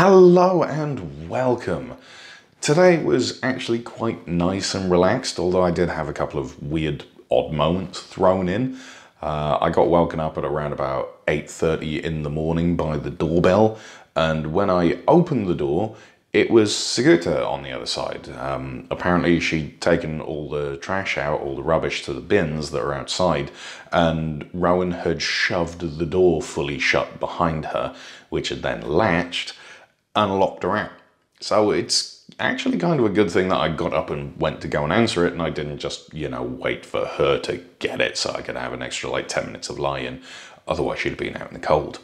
Hello and welcome. Today was actually quite nice and relaxed, although I did have a couple of weird, odd moments thrown in. I got woken up at around about 8:30 in the morning by the doorbell, and when I opened the door, it was Sigurta on the other side. Apparently she'd taken all the trash out, all the rubbish to the bins that are outside, and Rowan had shoved the door fully shut behind her, which had then latched and locked her out. So it's actually kind of a good thing that I got up and went to go and answer it, and I didn't just, wait for her to get it so I could have an extra 10 minutes of lie-in. Otherwise she'd have been out in the cold.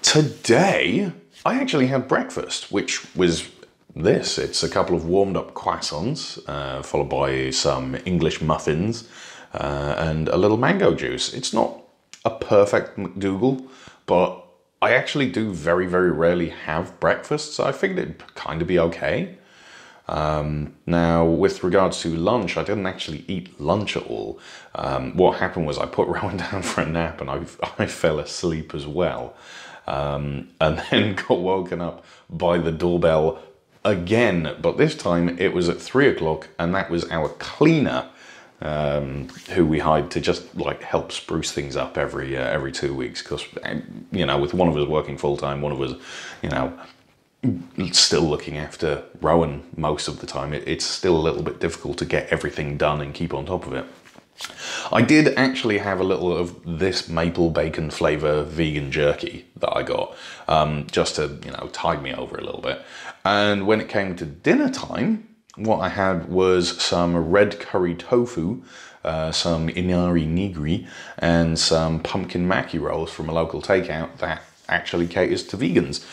Today, I actually had breakfast, which was this. It's a couple of warmed up croissants, followed by some English muffins, and a little mango juice. It's not a perfect McDougal, but I actually do very, very rarely have breakfast, so I figured it'd kind of be okay. Now, with regards to lunch, I didn't actually eat lunch at all. What happened was I put Rowan down for a nap and I fell asleep as well. And then got woken up by the doorbell again, but this time it was at 3 o'clock, and that was our cleaner, who we hired to just help spruce things up every 2 weeks, because with one of us working full-time, one of us still looking after Rowan most of the time, it's still a little bit difficult to get everything done and keep on top of it. I did actually have a little of this maple bacon flavour vegan jerky that I got, just to tide me over a little bit. And when it came to dinner time, what I had was some red curry tofu, some inari nigiri, and some pumpkin maki rolls from a local takeout that actually caters to vegans.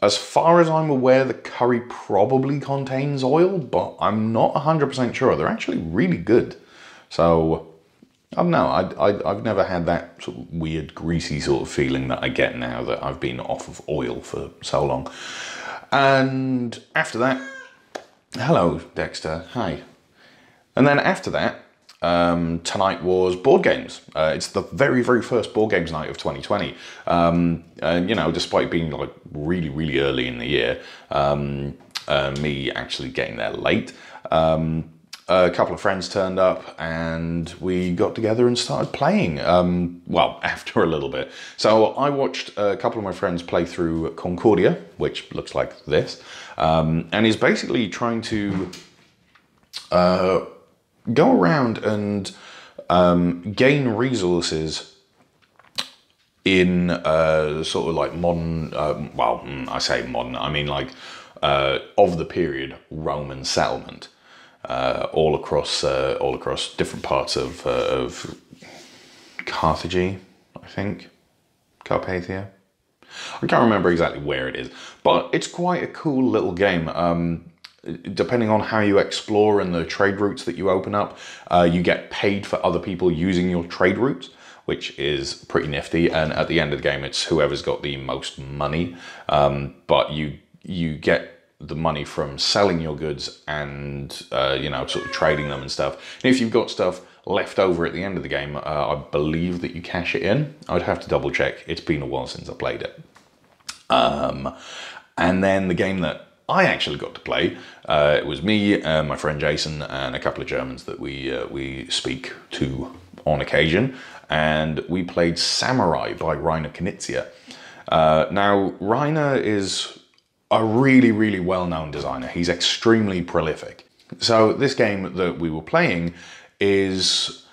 As far as I'm aware, the curry probably contains oil, but I'm not 100% sure. They're actually really good. So, I don't know, I've never had that sort of weird, greasy sort of feeling that I get now that I've been off of oil for so long. And after that, hello, Dexter, hi. And then after that, tonight was board games. It's the very, very first board games night of 2020. And, despite being really, really early in the year, me actually getting there late, a couple of friends turned up and we got together and started playing, well, after a little bit. So I watched a couple of my friends play through Concordia, which looks like this, and is basically trying to go around and gain resources in sort of modern, I say modern, I mean of the period Roman settlement. All across different parts of Carthage, I think, Carpathia. I can't remember exactly where it is, but it's quite a cool little game. Depending on how you explore and the trade routes that you open up, you get paid for other people using your trade routes, which is pretty nifty. And at the end of the game, it's whoever's got the most money. But you get the money from selling your goods and, sort of trading them and stuff. And if you've got stuff left over at the end of the game, I believe that you cash it in. I'd have to double check. It's been a while since I played it. And then the game that I actually got to play, it was me, my friend Jason, and a couple of Germans that we speak to on occasion. And we played Samurai by Rainer Knizia. Now, Rainer is a really, really well-known designer. He's extremely prolific. So this game that we were playing it's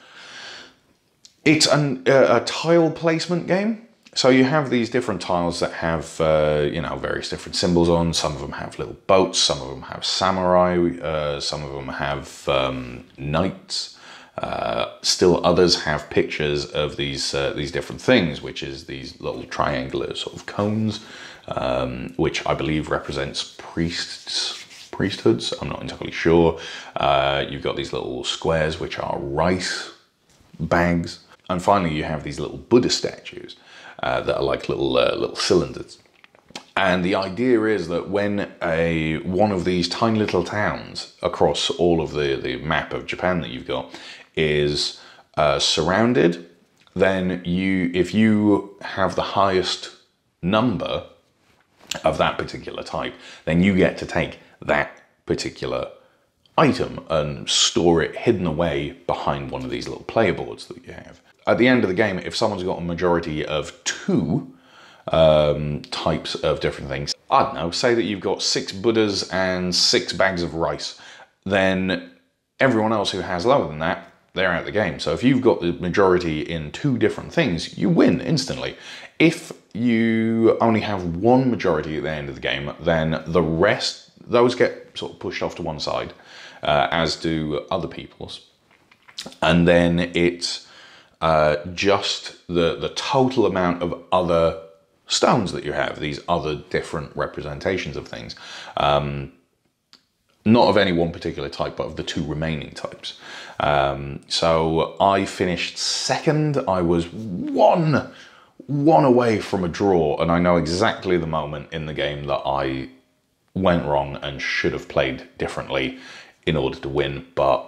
a tile placement game. So you have these different tiles that have, various different symbols on. Some of them have little boats, some of them have samurai, some of them have knights. Still others have pictures of these different things, which is these little triangular sort of cones, which I believe represents priesthoods. I'm not entirely sure. You've got these little squares, which are rice bags. And finally, you have these little Buddha statues that are like little cylinders. And the idea is that when one of these tiny little towns across all of the map of Japan that you've got is surrounded, then if you have the highest number of that particular type, then you get to take that particular item and store it hidden away behind one of these little player boards that you have. At the end of the game, if someone's got a majority of 2 types of different things, I don't know, say that you've got 6 Buddhas and 6 bags of rice, then everyone else who has lower than that, they're out of the game. So if you've got the majority in 2 different things, you win instantly. If you only have 1 majority at the end of the game, then the rest, those get sort of pushed off to one side, as do other people's. And then it's just the total amount of other stones that you have, these other different representations of things. Not of any one particular type, but of the 2 remaining types. So I finished second. I was one away from a draw, and I know exactly the moment in the game that I went wrong and should have played differently in order to win. But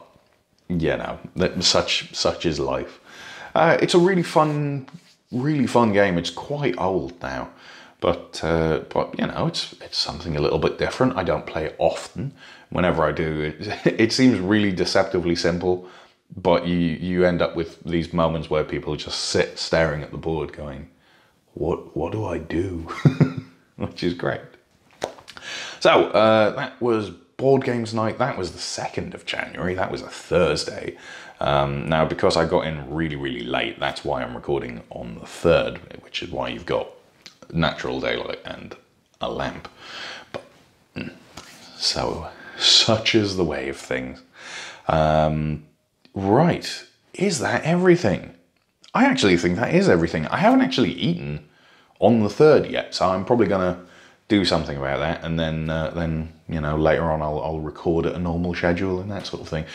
you know, such is life. It's a really fun game. It's quite old now, but you know, it's something a little bit different. I don't play it often. Whenever I do, it seems really deceptively simple, but you end up with these moments where people just sit staring at the board going, what do I do? Which is great. So that was Board Games Night. That was the 2nd of January. That was a Thursday. Now, because I got in really late, that's why I'm recording on the 3rd, which is why you've got natural daylight and a lamp. But, so, such is the way of things. Right, is that everything? I actually think that is everything. I haven't actually eaten on the 3rd yet, so I'm probably going to do something about that, and then you know, later on I'll record at a normal schedule and that sort of thing.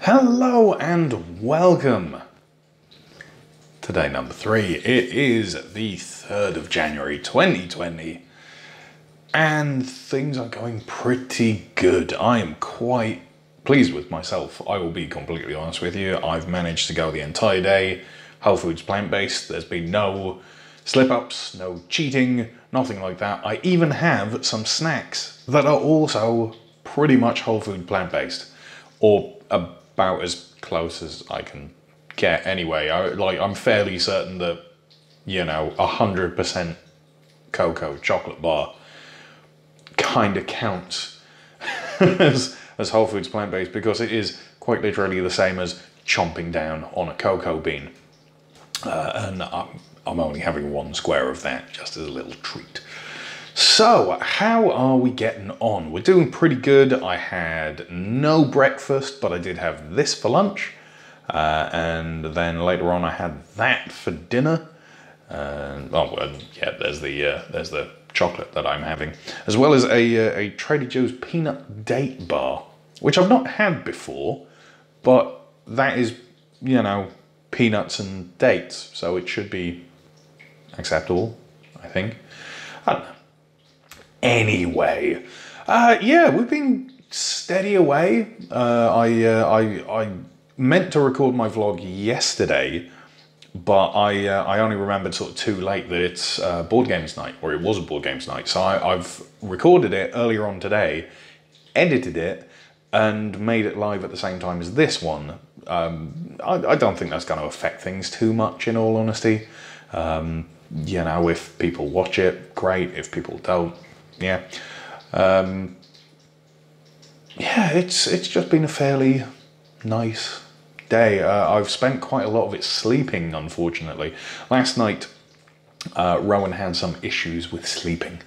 Hello and welcome to day number 3. It is the 3rd of January 2020 and things are going pretty good. I am quite pleased with myself. I will be completely honest with you. I've managed to go the entire day whole foods plant-based. There's been no slip-ups, no cheating, nothing like that. I even have some snacks that are also pretty much whole food plant-based, or about as close as I can get anyway. I'm fairly certain that, you know, 100% cocoa chocolate bar kind of counts as whole foods plant-based, because it is quite literally the same as chomping down on a cocoa bean. And I'm only having one square of that just as a little treat. So, how are we getting on? We're doing pretty good. I had no breakfast, but I did have this for lunch. And then later on I had that for dinner. Yeah, there's the chocolate that I'm having. As well as a Trader Joe's peanut date bar, which I've not had before, but that is, you know, peanuts and dates, so it should be acceptable, I think. I don't know. Anyway, yeah, we've been steady away. I meant to record my vlog yesterday, but I only remembered sort of too late that it's board games night, or it was a board games night. So I've recorded it earlier on today, edited it, and made it live at the same time as this one. I don't think that's going to affect things too much, in all honesty. You know, if people watch it, great. If people don't, yeah. Yeah, it's just been a fairly nice day. I've spent quite a lot of it sleeping, unfortunately. Last night, Rowan had some issues with sleeping.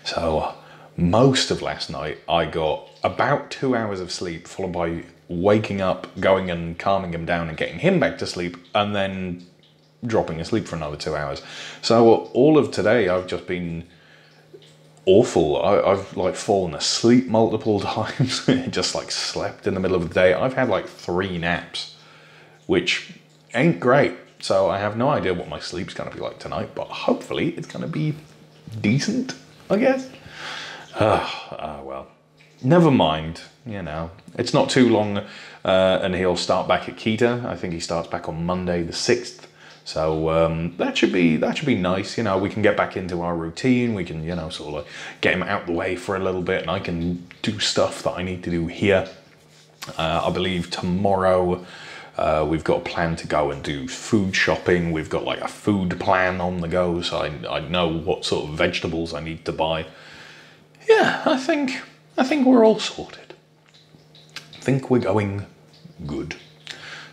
So most of last night, I got about 2 hours of sleep, followed by waking up, going and calming him down and getting him back to sleep, and then dropping asleep for another 2 hours. So all of today, I've just been awful. I've like fallen asleep multiple times, just like slept in the middle of the day. I've had like 3 naps, which ain't great. So I have no idea what my sleep's going to be like tonight, but hopefully it's going to be decent, I guess. Well, never mind, you know. It's not too long and he'll start back at Ketsa. I think he starts back on Monday the 6th. So that should be nice. You know, we can get back into our routine. We can, you know, sort of like get him out the way for a little bit, and I can do stuff that I need to do here. I believe tomorrow we've got a plan to go and do food shopping. We've got like a food plan on the go, so I know what sort of vegetables I need to buy. Yeah, I think we're all sorted. I think we're going good.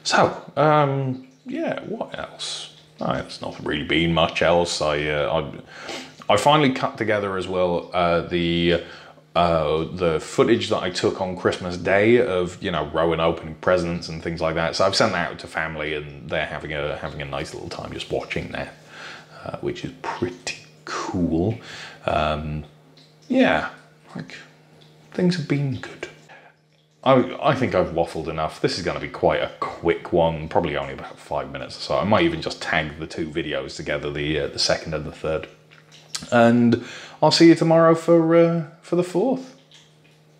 So, yeah, what else? There's not really been much else. I finally cut together as well the footage that I took on Christmas Day of, you know, Rowan opening presents and things like that. So I've sent that out to family, and they're having a nice little time just watching that, which is pretty cool. Yeah, like, things have been good. I think I've waffled enough. This is going to be quite a quick one, probably only about 5 minutes or so. I might even just tag the 2 videos together, the second and the third. And I'll see you tomorrow for the 4th.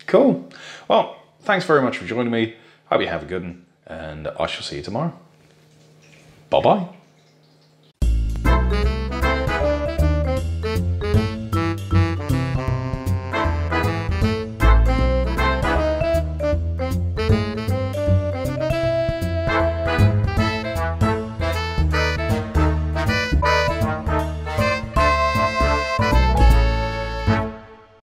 Cool. Well, thanks very much for joining me. Hope you have a good one, and I shall see you tomorrow. Bye-bye.